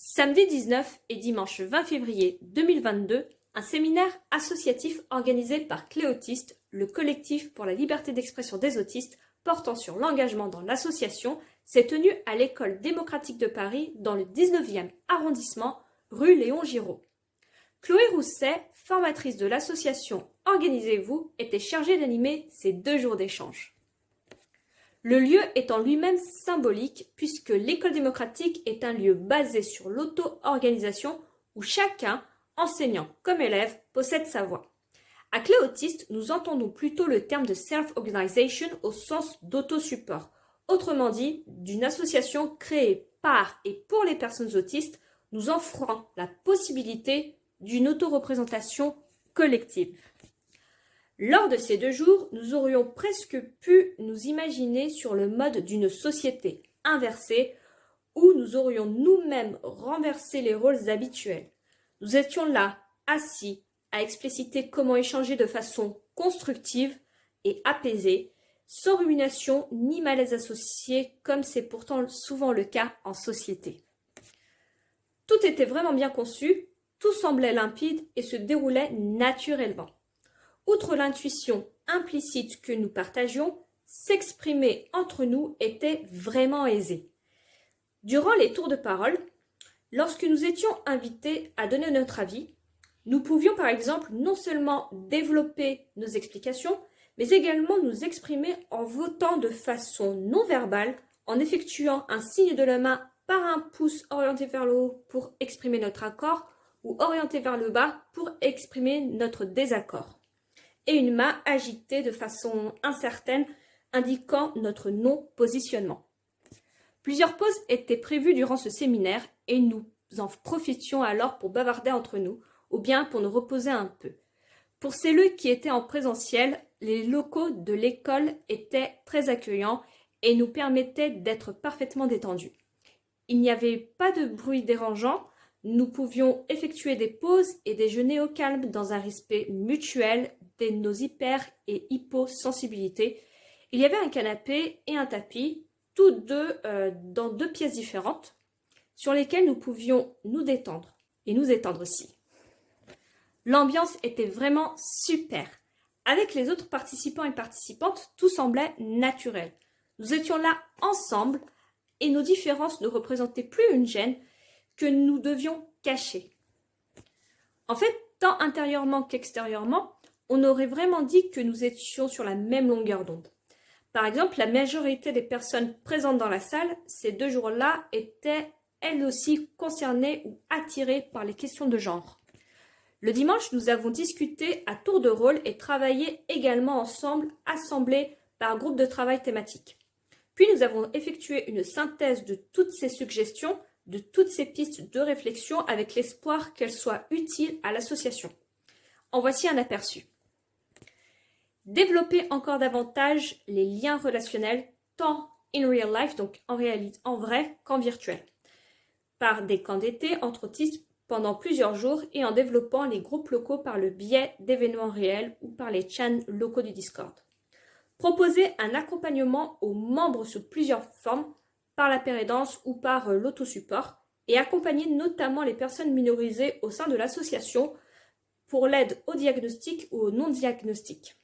Samedi 19 et dimanche 20 février 2022, un séminaire associatif organisé par Cléautiste, le collectif pour la liberté d'expression des autistes, portant sur l'engagement dans l'association, s'est tenu à l'école démocratique de Paris dans le 19e arrondissement, rue Léon Giraud. Chloé Rousset, formatrice de l'association Organisez-vous, était chargée d'animer ces 2 jours d'échange. Le lieu est en lui-même symbolique puisque l'école démocratique est un lieu basé sur l'auto-organisation où chacun, enseignant comme élève, possède sa voix. À Cléautiste, nous entendons plutôt le terme de self-organisation au sens d'auto-support, autrement dit, d'une association créée par et pour les personnes autistes, nous offrant la possibilité d'une auto-représentation collective. Lors de ces 2 jours, nous aurions presque pu nous imaginer sur le mode d'une société inversée où nous aurions nous-mêmes renversé les rôles habituels. Nous étions là, assis, à expliciter comment échanger de façon constructive et apaisée, sans rumination ni malaise associé, comme c'est pourtant souvent le cas en société. Tout était vraiment bien conçu, tout semblait limpide et se déroulait naturellement. Outre l'intuition implicite que nous partagions, s'exprimer entre nous était vraiment aisé. Durant les tours de parole, lorsque nous étions invités à donner notre avis, nous pouvions par exemple non seulement développer nos explications, mais également nous exprimer en votant de façon non verbale, en effectuant un signe de la main par un pouce orienté vers le haut pour exprimer notre accord ou orienté vers le bas pour exprimer notre désaccord, et une main agitée de façon incertaine indiquant notre non-positionnement. Plusieurs pauses étaient prévues durant ce séminaire et nous en profitions alors pour bavarder entre nous ou bien pour nous reposer un peu. Pour celles qui étaient en présentiel, les locaux de l'école étaient très accueillants et nous permettaient d'être parfaitement détendus. Il n'y avait pas de bruit dérangeant, nous pouvions effectuer des pauses et déjeuner au calme dans un respect mutuel de nos hyper- et hyposensibilités. Il y avait un canapé et un tapis, tous deux dans 2 pièces différentes, sur lesquelles nous pouvions nous détendre et nous étendre aussi. L'ambiance était vraiment super. Avec les autres participants et participantes, tout semblait naturel. Nous étions là ensemble et nos différences ne représentaient plus une gêne que nous devions cacher. En fait, tant intérieurement qu'extérieurement, on aurait vraiment dit que nous étions sur la même longueur d'onde. Par exemple, la majorité des personnes présentes dans la salle, ces 2 jours-là, étaient elles aussi concernées ou attirées par les questions de genre. Le dimanche, nous avons discuté à tour de rôle et travaillé également ensemble, assemblés par groupe de travail thématique. Puis nous avons effectué une synthèse de toutes ces suggestions, de toutes ces pistes de réflexion avec l'espoir qu'elles soient utiles à l'association. En voici un aperçu. Développer encore davantage les liens relationnels, tant in real life, donc en réalité, en vrai, qu'en virtuel, par des camps d'été entre autistes pendant plusieurs jours et en développant les groupes locaux par le biais d'événements réels ou par les chats locaux du Discord. Proposer un accompagnement aux membres sous plusieurs formes, par la pérédance ou par l'autosupport, et accompagner notamment les personnes minorisées au sein de l'association pour l'aide au diagnostic ou au non-diagnostic.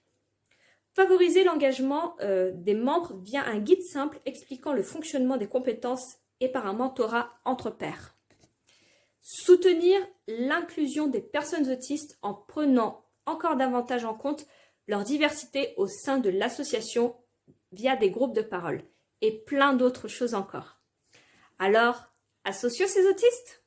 Favoriser l'engagement des membres via un guide simple expliquant le fonctionnement des compétences et par un mentorat entre pairs. Soutenir l'inclusion des personnes autistes en prenant encore davantage en compte leur diversité au sein de l'association via des groupes de parole et plein d'autres choses encore. Alors, associons ces autistes ?